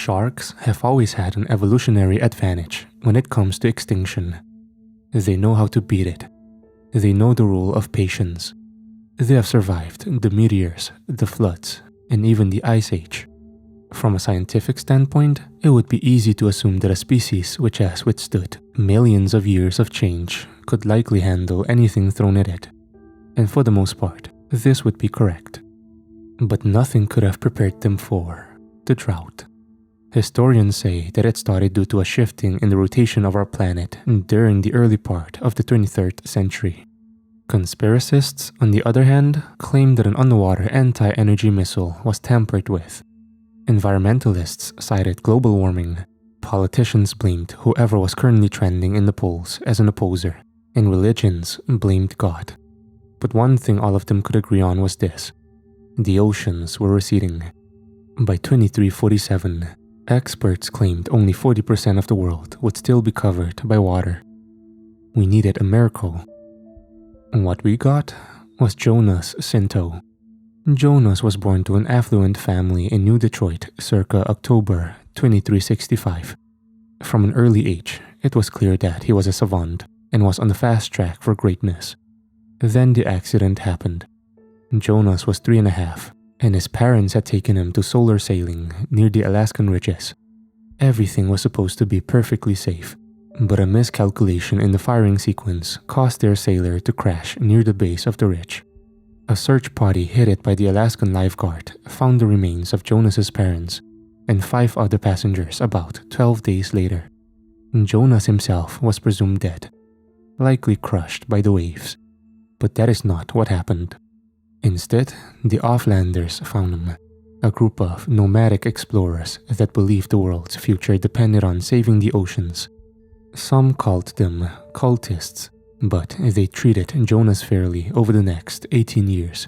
Sharks have always had an evolutionary advantage when it comes to extinction. They know how to beat it. They know the rule of patience. They have survived the meteors, the floods, and even the Ice Age. From a scientific standpoint, it would be easy to assume that a species which has withstood millions of years of change could likely handle anything thrown at it. And for the most part, this would be correct. But nothing could have prepared them for the drought. Historians say that it started due to a shifting in the rotation of our planet during the early part of the 23rd century. Conspiracists, on the other hand, claim that an underwater anti-energy missile was tampered with. Environmentalists cited global warming. Politicians blamed whoever was currently trending in the polls as an opposer, and religions blamed God. But one thing all of them could agree on was this: the oceans were receding. By 2347, experts claimed only 40% of the world would still be covered by water. We needed a miracle. What we got was Jonas Sinto. Jonas was born to an affluent family in New Detroit circa October 2365. From an early age, it was clear that he was a savant and was on the fast track for greatness. Then the accident happened. Jonas was 3.5, and his parents had taken him to solar sailing near the Alaskan ridges. Everything was supposed to be perfectly safe, but a miscalculation in the firing sequence caused their sailor to crash near the base of the ridge. A search party headed by the Alaskan lifeguard found the remains of Jonas's parents and 5 other passengers about 12 days later. Jonas himself was presumed dead, likely crushed by the waves. But that is not what happened. Instead, the Offlanders found him, a group of nomadic explorers that believed the world's future depended on saving the oceans. Some called them cultists, but they treated Jonas fairly over the next 18 years.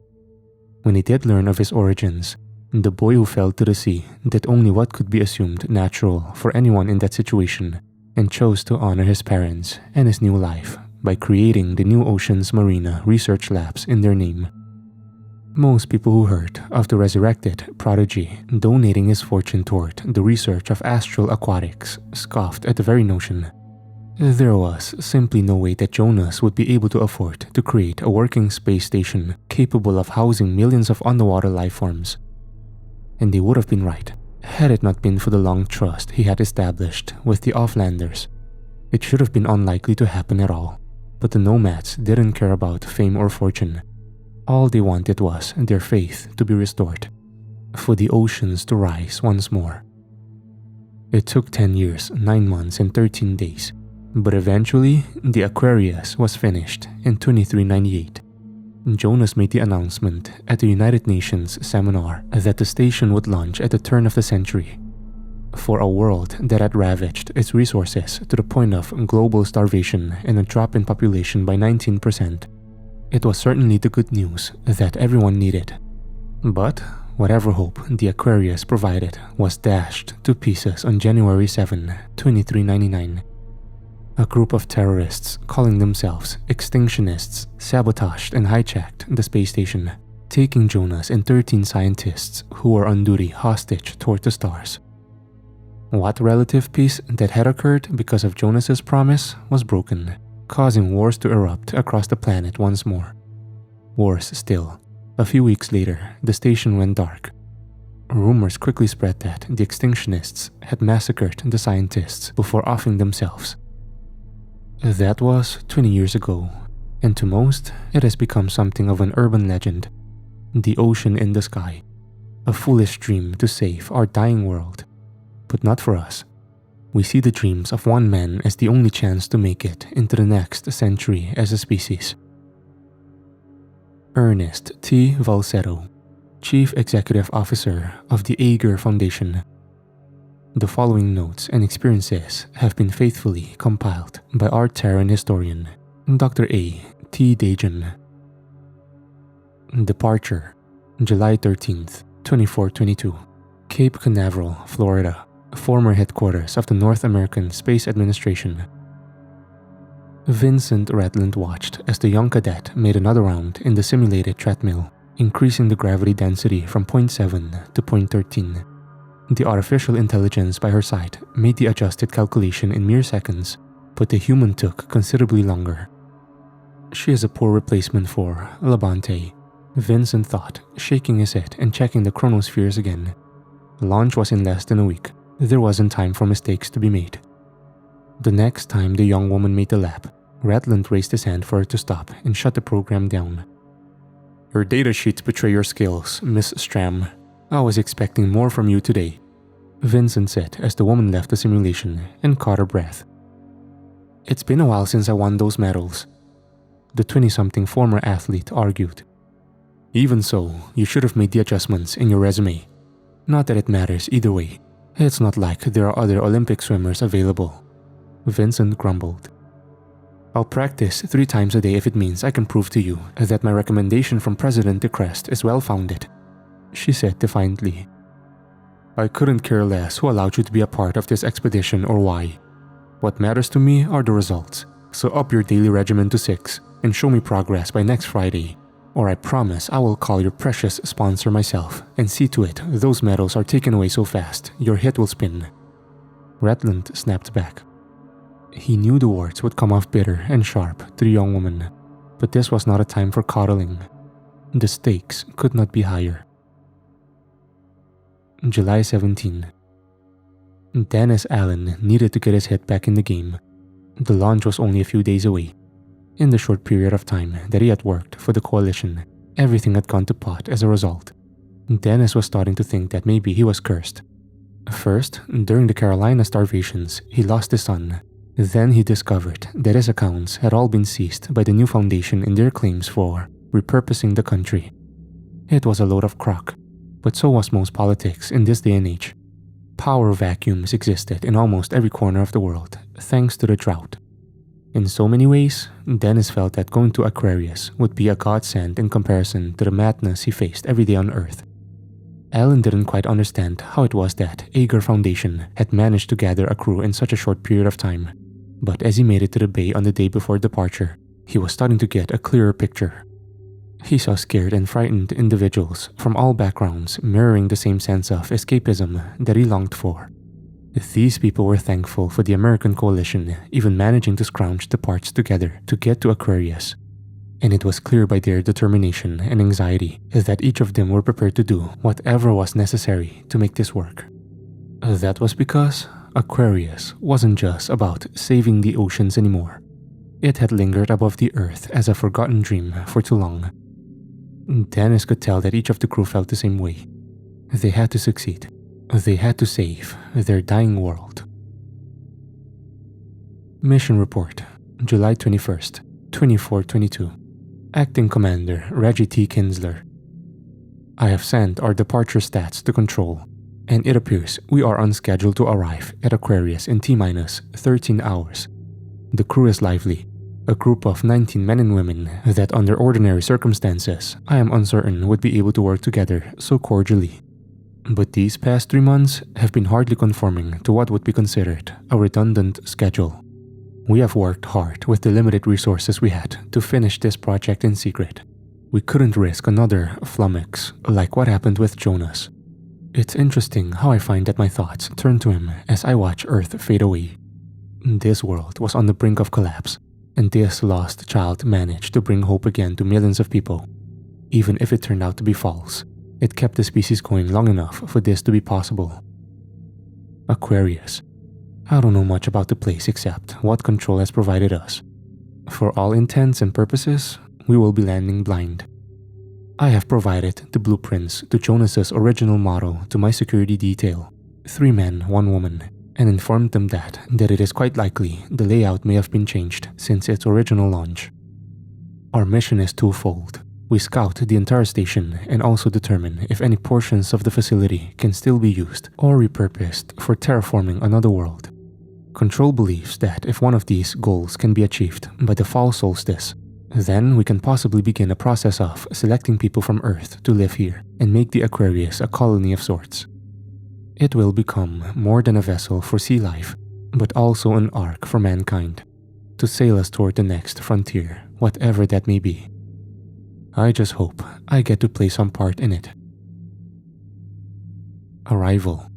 When they did learn of his origins, the boy who fell to the sea did only what could be assumed natural for anyone in that situation and chose to honor his parents and his new life by creating the New Oceans Marina Research Labs in their name. Most people who heard of the resurrected prodigy donating his fortune toward the research of astral aquatics scoffed at the very notion. There was simply no way that Jonas would be able to afford to create a working space station capable of housing millions of underwater life forms. And they would have been right, had it not been for the long trust he had established with the Offlanders. It should have been unlikely to happen at all, but the nomads didn't care about fame or fortune. All they wanted was their faith to be restored, for the oceans to rise once more. It took 10 years, 9 months, and 13 days. But eventually, the Aquarius was finished in 2398. Jonas made the announcement at the United Nations seminar that the station would launch at the turn of the century. For a world that had ravaged its resources to the point of global starvation and a drop in population by 19%, it was certainly the good news that everyone needed. But whatever hope the Aquarius provided was dashed to pieces on January 7, 2399. A group of terrorists calling themselves Extinctionists sabotaged and hijacked the space station, taking Jonas and 13 scientists who were on duty hostage toward the stars. What relative peace that had occurred because of Jonas's promise was broken, causing wars to erupt across the planet once more. Worse still, a few weeks later, the station went dark. Rumors quickly spread that the Extinctionists had massacred the scientists before offing themselves. That was 20 years ago, and to most, it has become something of an urban legend. The ocean in the sky, a foolish dream to save our dying world. But not for us. We see the dreams of one man as the only chance to make it into the next century as a species. Ernest T. Valsetto, Chief Executive Officer of the Aeger Foundation. The following notes and experiences have been faithfully compiled by our Terran historian, Dr. A. T. Dajan. Departure, July 13th, 2422, Cape Canaveral, Florida, former headquarters of the North American Space Administration. Vincent Redland watched as the young cadet made another round in the simulated treadmill, increasing the gravity density from 0.7 to 0.13. The artificial intelligence by her side made the adjusted calculation in mere seconds, but the human took considerably longer. She is a poor replacement for Labonte, Vincent thought, shaking his head and checking the chronospheres again. Launch was in less than a week. There wasn't time for mistakes to be made. The next time the young woman made the lap, Ratland raised his hand for her to stop and shut the program down. "Your data sheets betray your skills, Miss Stram. I was expecting more from you today," Vincent said as the woman left the simulation and caught her breath. "It's been a while since I won those medals," the 20-something former athlete argued. "Even so, you should have made the adjustments in your resume. Not that it matters either way. It's not like there are other Olympic swimmers available," Vincent grumbled. "I'll practice 3 times a day if it means I can prove to you that my recommendation from President DeCrest is well-founded," she said defiantly. "I couldn't care less who allowed you to be a part of this expedition or why. What matters to me are the results, so up your daily regimen to 6 and show me progress by next Friday, or I promise I will call your precious sponsor myself and see to it those medals are taken away so fast your head will spin." Ratland snapped back. He knew the words would come off bitter and sharp to the young woman, but this was not a time for coddling. The stakes could not be higher. July 17. Dennis Allen needed to get his head back in the game. The launch was only a few days away. In the short period of time that he had worked for the Coalition, everything had gone to pot as a result. Dennis was starting to think that maybe he was cursed. First, during the Carolina starvations, he lost his son. Then he discovered that his accounts had all been seized by the new foundation in their claims for repurposing the country. It was a load of crock, but so was most politics in this day and age. Power vacuums existed in almost every corner of the world, thanks to the drought. In so many ways, Dennis felt that going to Aquarius would be a godsend in comparison to the madness he faced every day on Earth. Alan didn't quite understand how it was that Ager Foundation had managed to gather a crew in such a short period of time, but as he made it to the bay on the day before departure, he was starting to get a clearer picture. He saw scared and frightened individuals from all backgrounds mirroring the same sense of escapism that he longed for. These people were thankful for the American coalition even managing to scrounge the parts together to get to Aquarius. And it was clear by their determination and anxiety that each of them were prepared to do whatever was necessary to make this work. That was because Aquarius wasn't just about saving the oceans anymore. It had lingered above the earth as a forgotten dream for too long. Dennis could tell that each of the crew felt the same way. They had to succeed. They had to save their dying world. Mission Report, July 21st, 2422. Acting Commander Reggie T. Kinsler. I have sent our departure stats to control, and it appears we are on schedule to arrive at Aquarius in T-minus 13 hours. The crew is lively, a group of 19 men and women that under ordinary circumstances I am uncertain would be able to work together so cordially. But these past 3 months have been hardly conforming to what would be considered a redundant schedule. We have worked hard with the limited resources we had to finish this project in secret. We couldn't risk another flummox like what happened with Jonas. It's interesting how I find that my thoughts turn to him as I watch Earth fade away. This world was on the brink of collapse, and this lost child managed to bring hope again to millions of people. Even if it turned out to be false, it kept the species going long enough for this to be possible. Aquarius. I don't know much about the place except what Control has provided us. For all intents and purposes, we will be landing blind. I have provided the blueprints to Jonas's original model to my security detail, 3 men, 1 woman, and informed them that it is quite likely the layout may have been changed since its original launch. Our mission is twofold. We scout the entire station and also determine if any portions of the facility can still be used or repurposed for terraforming another world. Control believes that if one of these goals can be achieved by the fall solstice, then we can possibly begin a process of selecting people from Earth to live here and make the Aquarius a colony of sorts. It will become more than a vessel for sea life, but also an ark for mankind, to sail us toward the next frontier, whatever that may be. I just hope I get to play some part in it. Arrival,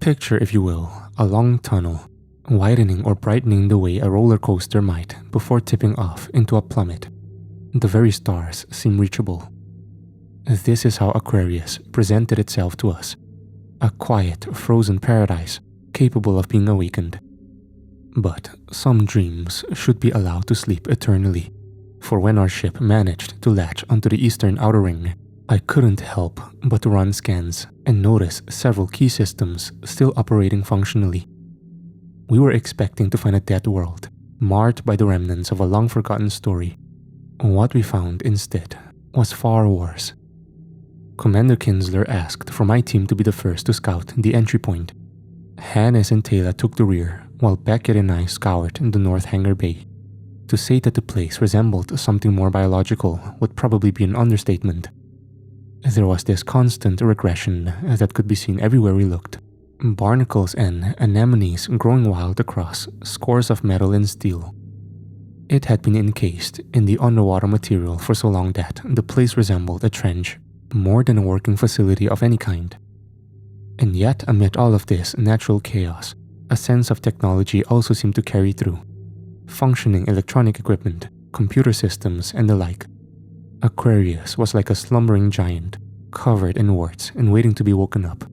Picture, if you will, a long tunnel, widening or brightening the way a roller coaster might before tipping off into a plummet. The very stars seem reachable. This is how Aquarius presented itself to us. A quiet, frozen paradise capable of being awakened. But some dreams should be allowed to sleep eternally, for when our ship managed to latch onto the eastern outer ring, I couldn't help but run scans and notice several key systems still operating functionally. We were expecting to find a dead world, marred by the remnants of a long-forgotten story. What we found instead was far worse. Commander Kinsler asked for my team to be the first to scout the entry point. Hannes and Taylor took the rear, while Beckett and I scoured the North Hangar Bay. To say that the place resembled something more biological would probably be an understatement. There was this constant regression that could be seen everywhere we looked. Barnacles and anemones growing wild across scores of metal and steel. It had been encased in the underwater material for so long that the place resembled a trench, more than a working facility of any kind. And yet, amid all of this natural chaos, a sense of technology also seemed to carry through. Functioning electronic equipment, computer systems, and the like. Aquarius was like a slumbering giant, covered in warts and waiting to be woken up.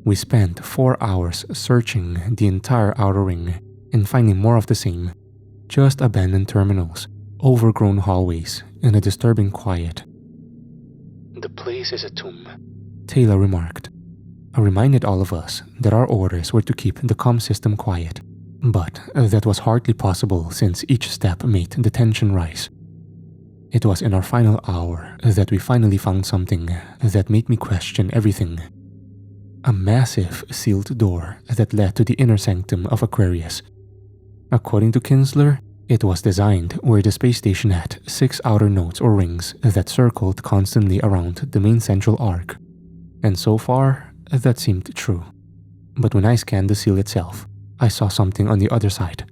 We spent 4 hours searching the entire outer ring and finding more of the same. Just abandoned terminals, overgrown hallways, and a disturbing quiet. "The place is a tomb," Taylor remarked. I reminded all of us that our orders were to keep the comm system quiet, but that was hardly possible since each step made the tension rise. It was in our final hour that we finally found something that made me question everything. A massive sealed door that led to the inner sanctum of Aquarius. According to Kinsler, it was designed where the space station had 6 outer nodes or rings that circled constantly around the main central arc. And so far, that seemed true. But when I scanned the seal itself, I saw something on the other side.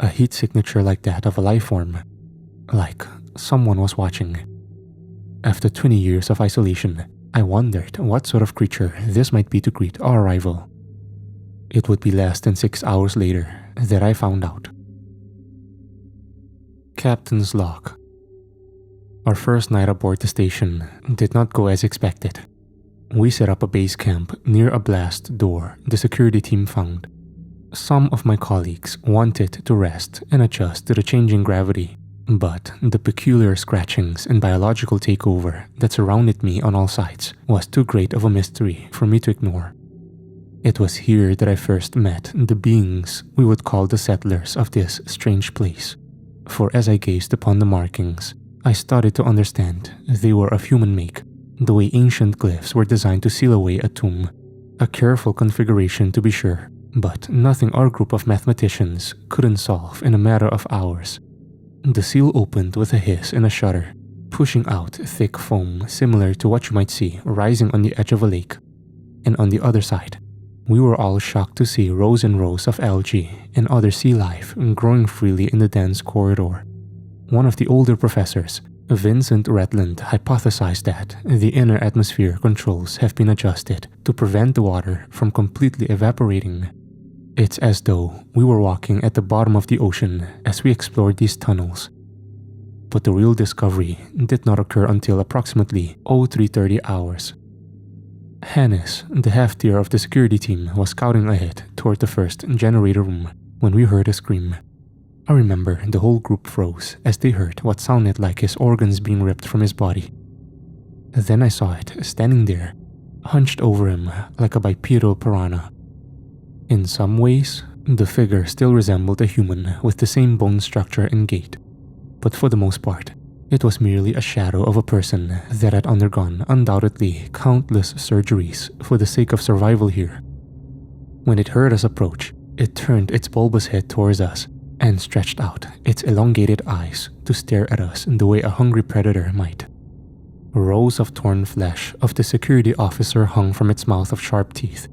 A heat signature like that of a life form. Like someone was watching. After 20 years of isolation, I wondered what sort of creature this might be to greet our arrival. It would be less than 6 hours later that I found out. Captain's Log. Our first night aboard the station did not go as expected. We set up a base camp near a blast door the security team found. Some of my colleagues wanted to rest and adjust to the changing gravity, but the peculiar scratchings and biological takeover that surrounded me on all sides was too great of a mystery for me to ignore. It was here that I first met the beings we would call the settlers of this strange place. For as I gazed upon the markings, I started to understand they were of human make, the way ancient glyphs were designed to seal away a tomb. A careful configuration to be sure, but nothing our group of mathematicians couldn't solve in a matter of hours. The seal opened with a hiss and a shudder, pushing out thick foam similar to what you might see rising on the edge of a lake. And on the other side, we were all shocked to see rows and rows of algae and other sea life growing freely in the dense corridor. One of the older professors, Vincent Retland, hypothesized that the inner atmosphere controls have been adjusted to prevent the water from completely evaporating. It's as though we were walking at the bottom of the ocean as we explored these tunnels. But the real discovery did not occur until approximately 0330 hours. Hannes, the half-tier of the security team, was scouting ahead toward the first generator room when we heard a scream. I remember the whole group froze as they heard what sounded like his organs being ripped from his body. Then I saw it standing there, hunched over him like a bipedal piranha. In some ways, the figure still resembled a human with the same bone structure and gait, but for the most part, it was merely a shadow of a person that had undergone undoubtedly countless surgeries for the sake of survival here. When it heard us approach, it turned its bulbous head towards us and stretched out its elongated eyes to stare at us in the way a hungry predator might. Rows of torn flesh of the security officer hung from its mouth of sharp teeth,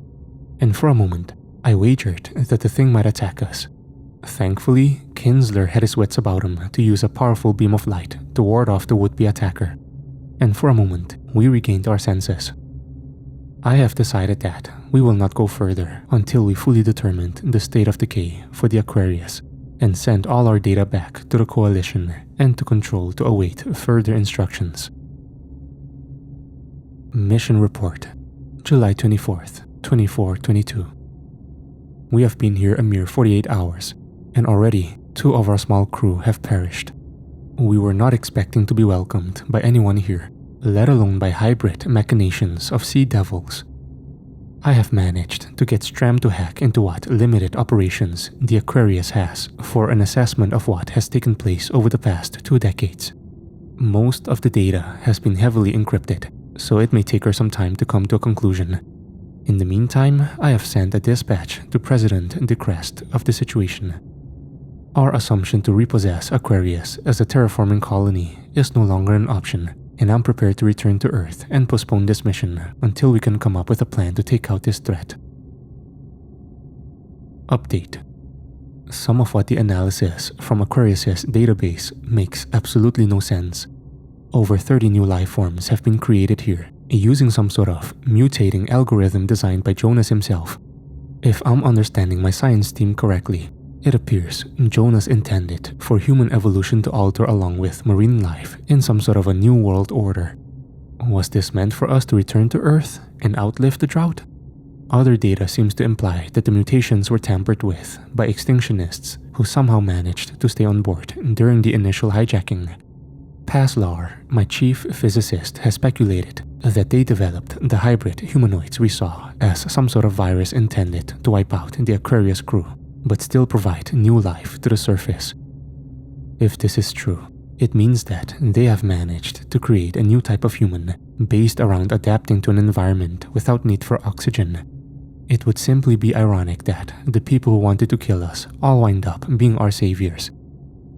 and for a moment, I wagered that the thing might attack us. Thankfully, Kinsler had his wits about him to use a powerful beam of light to ward off the would-be attacker, and for a moment, we regained our senses. I have decided that we will not go further until we fully determined the state of decay for the Aquarius and send all our data back to the Coalition and to Control to await further instructions. Mission Report, July 24th, 2422. We have been here a mere 48 hours, and already 2 of our small crew have perished. We were not expecting to be welcomed by anyone here, let alone by hybrid machinations of sea devils. I have managed to get Stram to hack into what limited operations the Aquarius has for an assessment of what has taken place over the past 2 decades. Most of the data has been heavily encrypted, so it may take her some time to come to a conclusion. In the meantime, I have sent a dispatch to President de Crest of the situation. Our assumption to repossess Aquarius as a terraforming colony is no longer an option, and I'm prepared to return to Earth and postpone this mission until we can come up with a plan to take out this threat. Update. Some of what the analysis from Aquarius's database makes absolutely no sense. Over 30 new life forms have been created here, using some sort of mutating algorithm designed by Jonas himself. If I'm understanding my science team correctly, it appears Jonas intended for human evolution to alter along with marine life in some sort of a new world order. Was this meant for us to return to Earth and outlive the drought? Other data seems to imply that the mutations were tampered with by extinctionists who somehow managed to stay on board during the initial hijacking. Paslar, my chief physicist, has speculated that they developed the hybrid humanoids we saw as some sort of virus intended to wipe out the Aquarius crew, but still provide new life to the surface. If this is true, it means that they have managed to create a new type of human based around adapting to an environment without need for oxygen. It would simply be ironic that the people who wanted to kill us all wind up being our saviors.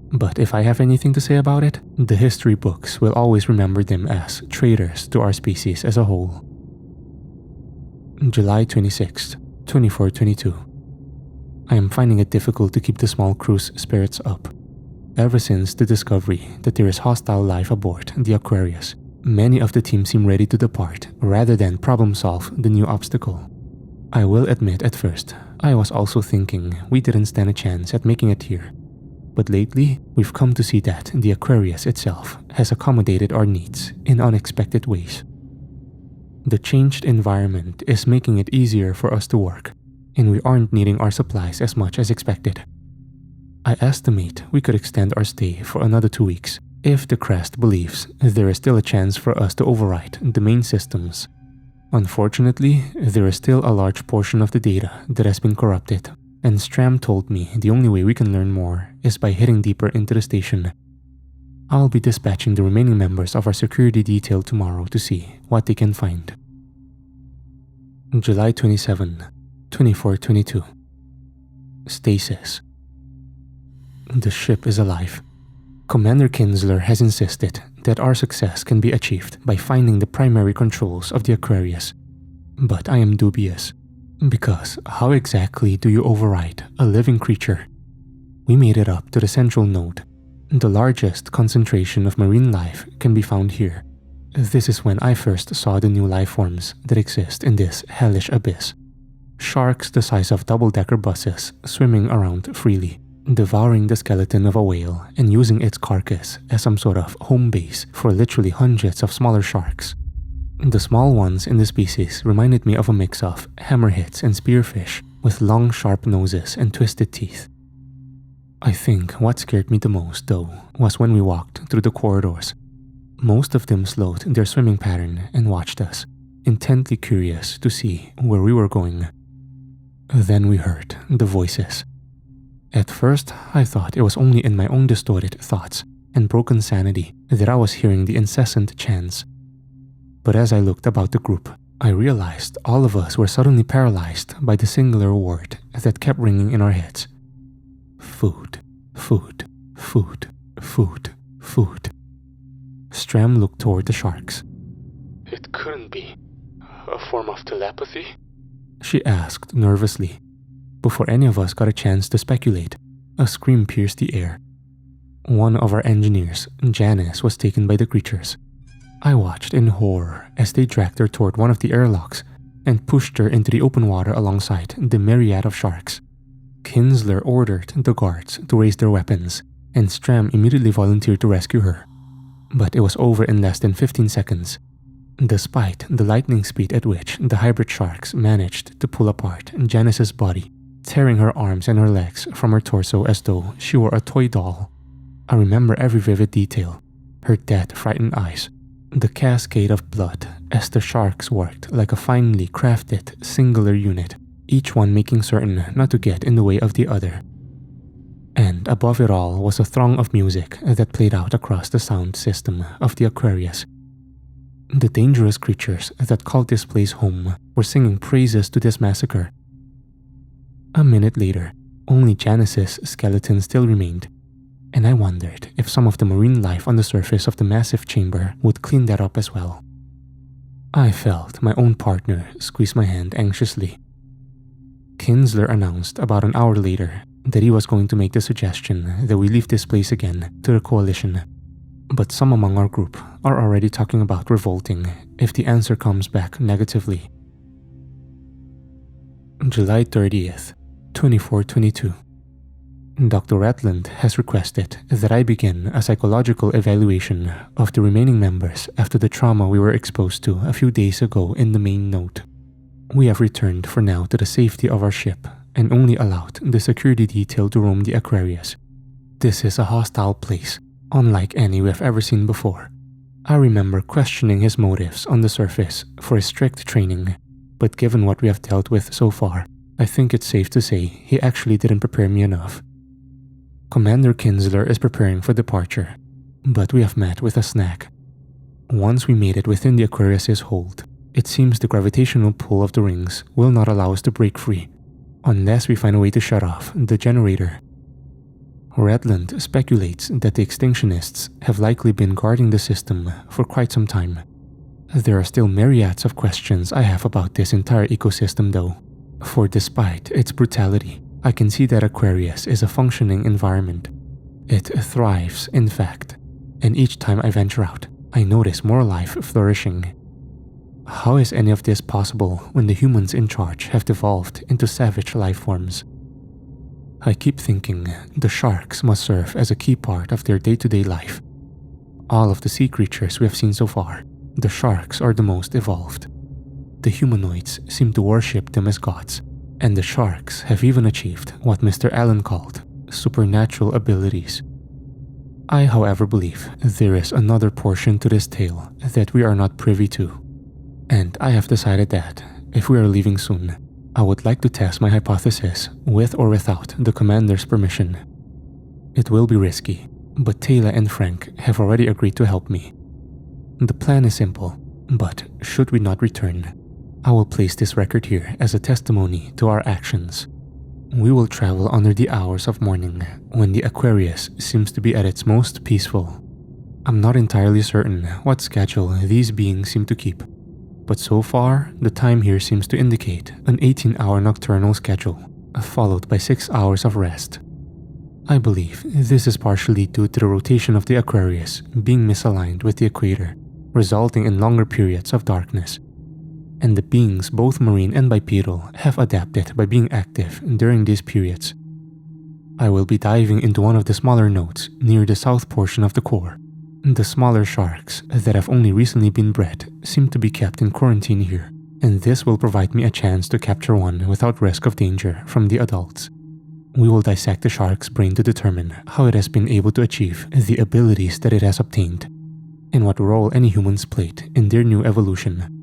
But if I have anything to say about it, the history books will always remember them as traitors to our species as a whole. July 26th, 2422. I am finding it difficult to keep the small crew's spirits up. Ever since the discovery that there is hostile life aboard the Aquarius, many of the team seem ready to depart rather than problem solve the new obstacle. I will admit at first, I was also thinking we didn't stand a chance at making it here. But lately, we've come to see that the Aquarius itself has accommodated our needs in unexpected ways. The changed environment is making it easier for us to work, and we aren't needing our supplies as much as expected. I estimate we could extend our stay for another 2 weeks if the Crest believes there is still a chance for us to overwrite the main systems. Unfortunately, there is still a large portion of the data that has been corrupted, and Stram told me the only way we can learn more is by hitting deeper into the station. I'll be dispatching the remaining members of our security detail tomorrow to see what they can find. July 27, 2422. Stasis. The ship is alive. Commander Kinsler has insisted that our success can be achieved by finding the primary controls of the Aquarius. But I am dubious, because how exactly do you override a living creature? We made it up to the central node. The largest concentration of marine life can be found here. This is when I first saw the new life forms that exist in this hellish abyss. Sharks the size of double-decker buses swimming around freely, devouring the skeleton of a whale and using its carcass as some sort of home base for literally hundreds of smaller sharks. The small ones in the species reminded me of a mix of hammerheads and spearfish with long sharp noses and twisted teeth. I think what scared me the most, though, was when we walked through the corridors. Most of them slowed their swimming pattern and watched us, intently curious to see where we were going. Then we heard the voices. At first, I thought it was only in my own distorted thoughts and broken sanity that I was hearing the incessant chants. But as I looked about the group, I realized all of us were suddenly paralyzed by the singular word that kept ringing in our heads. Food, food, food, food, food. Stram looked toward the sharks. It couldn't be a form of telepathy? She asked nervously. Before any of us got a chance to speculate, a scream pierced the air. One of our engineers, Janice, was taken by the creatures. I watched in horror as they dragged her toward one of the airlocks and pushed her into the open water alongside the myriad of sharks. Kinsler ordered the guards to raise their weapons, and Stram immediately volunteered to rescue her. But it was over in less than 15 seconds. Despite the lightning speed at which the hybrid sharks managed to pull apart Janice's body, tearing her arms and her legs from her torso as though she were a toy doll. I remember every vivid detail, her dead, frightened eyes, the cascade of blood as the sharks worked like a finely crafted, singular unit, each one making certain not to get in the way of the other. And above it all was a throng of music that played out across the sound system of the Aquarius. The dangerous creatures that called this place home were singing praises to this massacre. A minute later, only Janice's skeleton still remained, and I wondered if some of the marine life on the surface of the massive chamber would clean that up as well. I felt my own partner squeeze my hand anxiously. Kinsler announced about an hour later that he was going to make the suggestion that we leave this place again to the coalition. But some among our group are already talking about revolting if the answer comes back negatively. July 30th, 2422. Dr. Ratland has requested that I begin a psychological evaluation of the remaining members after the trauma we were exposed to a few days ago in the main note. We have returned for now to the safety of our ship and only allowed the security detail to roam the Aquarius. This is a hostile place, unlike any we have ever seen before. I remember questioning his motives on the surface for his strict training, but given what we have dealt with so far, I think it's safe to say he actually didn't prepare me enough. Commander Kinsler is preparing for departure, but we have met with a snag. Once we made it within the Aquarius's hold, it seems the gravitational pull of the rings will not allow us to break free, unless we find a way to shut off the generator. Ratland speculates that the Extinctionists have likely been guarding the system for quite some time. There are still myriads of questions I have about this entire ecosystem though, for despite its brutality, I can see that Aquarius is a functioning environment. It thrives, in fact, and each time I venture out, I notice more life flourishing. How is any of this possible when the humans in charge have devolved into savage life forms? I keep thinking the sharks must serve as a key part of their day-to-day life. All of the sea creatures we have seen so far, the sharks are the most evolved. The humanoids seem to worship them as gods, and the sharks have even achieved what Mr. Allen called supernatural abilities. I, however, believe there is another portion to this tale that we are not privy to, and I have decided that, if we are leaving soon, I would like to test my hypothesis with or without the commander's permission. It will be risky, but Taylor and Frank have already agreed to help me. The plan is simple, but should we not return, I will place this record here as a testimony to our actions. We will travel under the hours of morning when the Aquarius seems to be at its most peaceful. I'm not entirely certain what schedule these beings seem to keep, but so far the time here seems to indicate an 18-hour nocturnal schedule, followed by 6 hours of rest. I believe this is partially due to the rotation of the Aquarius being misaligned with the equator, resulting in longer periods of darkness. And the beings, both marine and bipedal, have adapted by being active during these periods. I will be diving into one of the smaller nodes near the south portion of the core. The smaller sharks that have only recently been bred seem to be kept in quarantine here, and this will provide me a chance to capture one without risk of danger from the adults. We will dissect the shark's brain to determine how it has been able to achieve the abilities that it has obtained, and what role any humans played in their new evolution.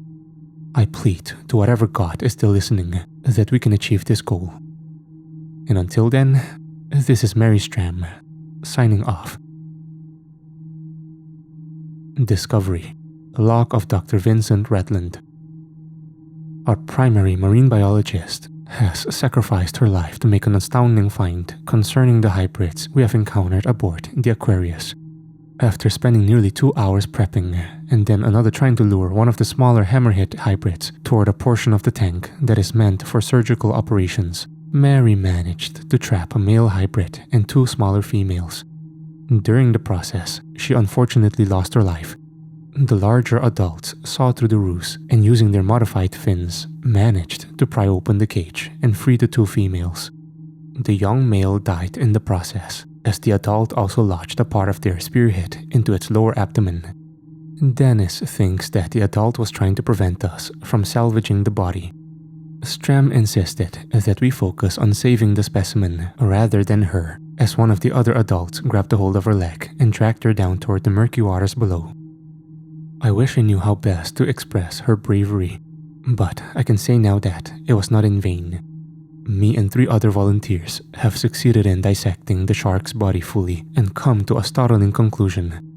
I plead to whatever god is still listening that we can achieve this goal. And until then, this is Mary Stram, signing off. Discovery, log of Dr. Vincent Ratland. Our primary marine biologist has sacrificed her life to make an astounding find concerning the hybrids we have encountered aboard the Aquarius. After spending nearly 2 hours prepping, and then another trying to lure one of the smaller hammerhead hybrids toward a portion of the tank that is meant for surgical operations, Mary managed to trap a male hybrid and 2 smaller females. During the process, she unfortunately lost her life, The larger adults saw through the ruse and, using their modified fins, managed to pry open the cage and free the two females. The young male died in the process, as the adult also lodged a part of their spearhead into its lower abdomen. Dennis thinks that the adult was trying to prevent us from salvaging the body. Stram insisted that we focus on saving the specimen rather than her, as one of the other adults grabbed a hold of her leg and dragged her down toward the murky waters below. I wish I knew how best to express her bravery, but I can say now that it was not in vain. Me and 3 other volunteers have succeeded in dissecting the shark's body fully and come to a startling conclusion.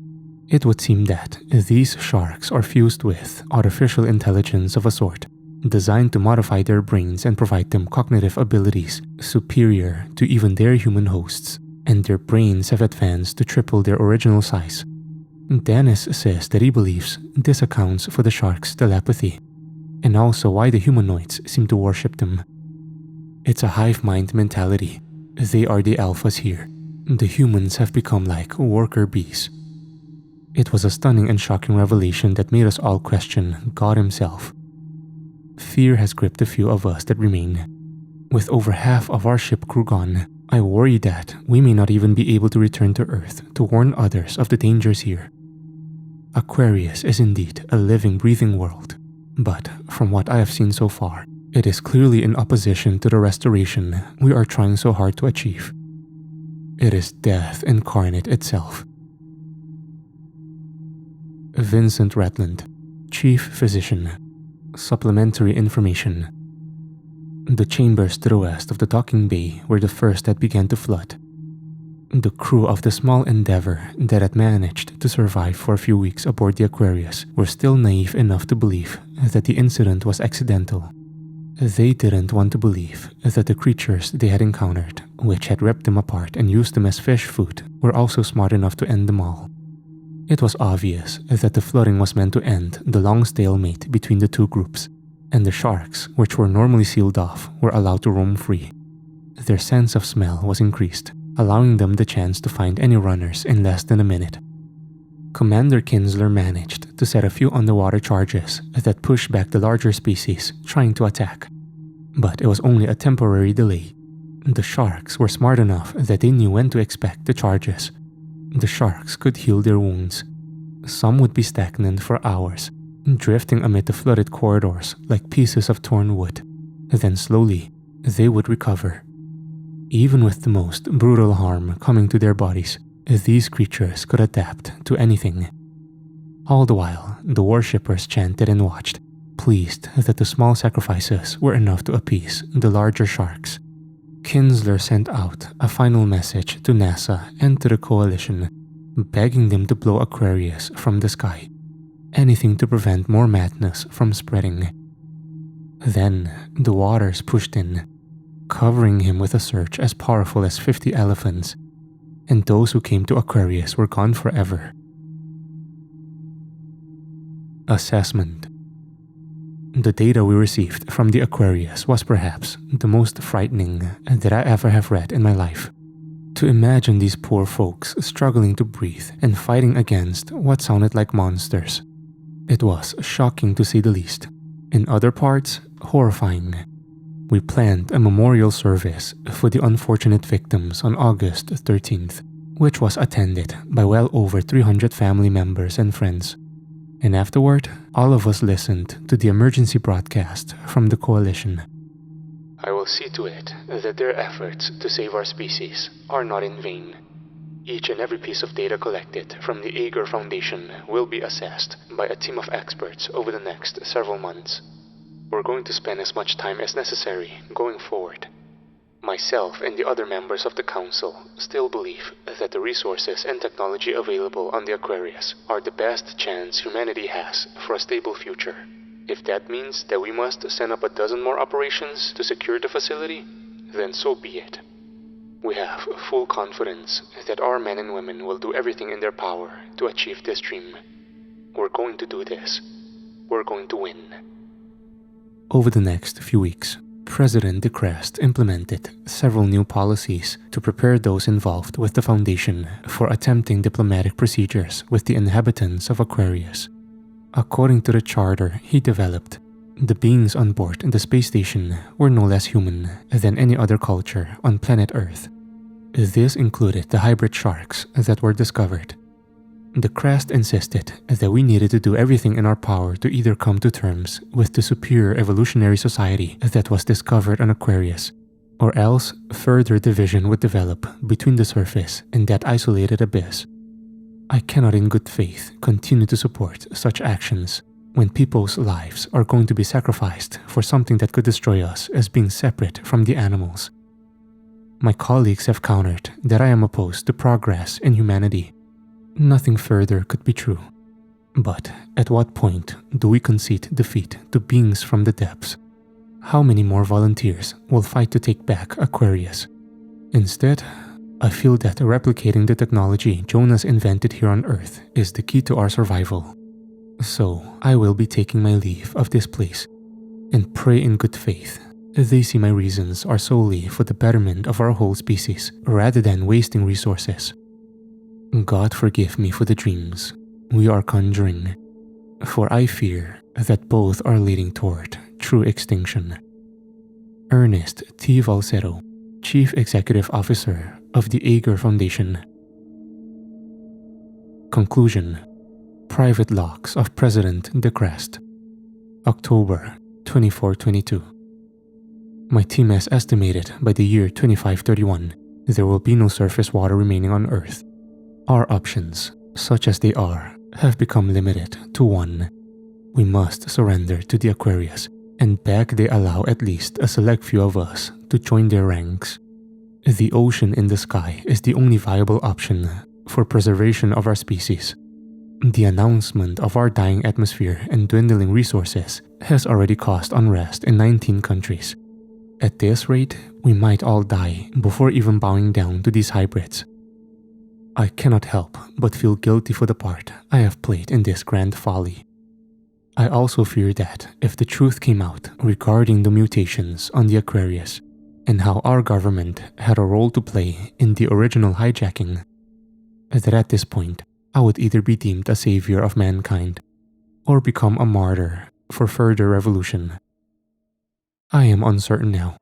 It would seem that these sharks are fused with artificial intelligence of a sort, designed to modify their brains and provide them cognitive abilities superior to even their human hosts, and their brains have advanced to triple their original size. Dennis says that he believes this accounts for the shark's telepathy, and also why the humanoids seem to worship them. It's a hive mind mentality. They are the alphas here. The humans have become like worker bees. It was a stunning and shocking revelation that made us all question God himself. Fear has gripped the few of us that remain. With over half of our ship crew gone, I worry that we may not even be able to return to Earth to warn others of the dangers here. Aquarius is indeed a living, breathing world, but from what I have seen so far, it is clearly in opposition to the restoration we are trying so hard to achieve. It is death incarnate itself. Vincent Ratland, Chief Physician. Supplementary information. The chambers to the west of the docking bay were the first that began to flood. The crew of the small Endeavour that had managed to survive for a few weeks aboard the Aquarius were still naive enough to believe that the incident was accidental. They didn't want to believe that the creatures they had encountered, which had ripped them apart and used them as fish food, were also smart enough to end them all. It was obvious that the flooding was meant to end the long stalemate between the two groups, and the sharks, which were normally sealed off, were allowed to roam free. Their sense of smell was increased, allowing them the chance to find any runners in less than a minute. Commander Kinsler managed to set a few underwater charges that pushed back the larger species trying to attack. But it was only a temporary delay. The sharks were smart enough that they knew when to expect the charges. The sharks could heal their wounds. Some would be stagnant for hours, drifting amid the flooded corridors like pieces of torn wood. Then slowly, they would recover. Even with the most brutal harm coming to their bodies, these creatures could adapt to anything. All the while, the worshippers chanted and watched, pleased that the small sacrifices were enough to appease the larger sharks. Kinsler sent out a final message to NASA and to the Coalition, begging them to blow Aquarius from the sky, anything to prevent more madness from spreading. Then, the waters pushed in, covering him with a surge as powerful as 50 elephants, and those who came to Aquarius were gone forever. Assessment. The data we received from the Aquarius was perhaps the most frightening that I ever have read in my life. To imagine these poor folks struggling to breathe and fighting against what sounded like monsters. It was shocking to say the least. In other parts, horrifying. We planned a memorial service for the unfortunate victims on August 13th, which was attended by well over 300 family members and friends. And afterward, all of us listened to the emergency broadcast from the Coalition. I will see to it that their efforts to save our species are not in vain. Each and every piece of data collected from the Aeger Foundation will be assessed by a team of experts over the next several months. We're going to spend as much time as necessary going forward. Myself and the other members of the Council still believe that the resources and technology available on the Aquarius are the best chance humanity has for a stable future. If that means that we must send up a dozen more operations to secure the facility, then so be it. We have full confidence that our men and women will do everything in their power to achieve this dream. We're going to do this. We're going to win. Over the next few weeks, President DeCrest implemented several new policies to prepare those involved with the Foundation for attempting diplomatic procedures with the inhabitants of Aquarius. According to the charter he developed, the beings on board the space station were no less human than any other culture on planet Earth. This included the hybrid sharks that were discovered. The Crest insisted that we needed to do everything in our power to either come to terms with the superior evolutionary society that was discovered on Aquarius, or else further division would develop between the surface and that isolated abyss. I cannot in good faith continue to support such actions when people's lives are going to be sacrificed for something that could destroy us as being separate from the animals. My colleagues have countered that I am opposed to progress in humanity. Nothing further could be true. But at what point do we concede defeat to beings from the depths? How many more volunteers will fight to take back Aquarius? Instead, I feel that replicating the technology Jonas invented here on Earth is the key to our survival. So I will be taking my leave of this place and pray in good faith they see my reasons are solely for the betterment of our whole species rather than wasting resources. God forgive me for the dreams we are conjuring, for I fear that both are leading toward true extinction. Ernest T. Valcero, Chief Executive Officer of the Aeolaer Foundation. Conclusion. Private Logs of President De Crest, October 2422. My team has estimated by the year 2531 there will be no surface water remaining on Earth. Our options, such as they are, have become limited to one. We must surrender to the Aquarius and beg they allow at least a select few of us to join their ranks. The ocean in the sky is the only viable option for preservation of our species. The announcement of our dying atmosphere and dwindling resources has already caused unrest in 19 countries. At this rate, we might all die before even bowing down to these hybrids. I cannot help but feel guilty for the part I have played in this grand folly. I also fear that if the truth came out regarding the mutations on the Aquarius and how our government had a role to play in the original hijacking, that at this point I would either be deemed a savior of mankind or become a martyr for further revolution. I am uncertain now,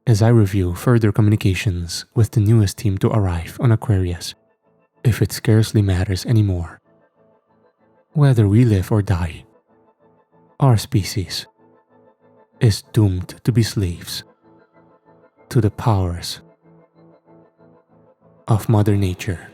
as I review further communications with the newest team to arrive on Aquarius, if it scarcely matters anymore. Whether we live or die, our species is doomed to be slaves to the powers of Mother Nature.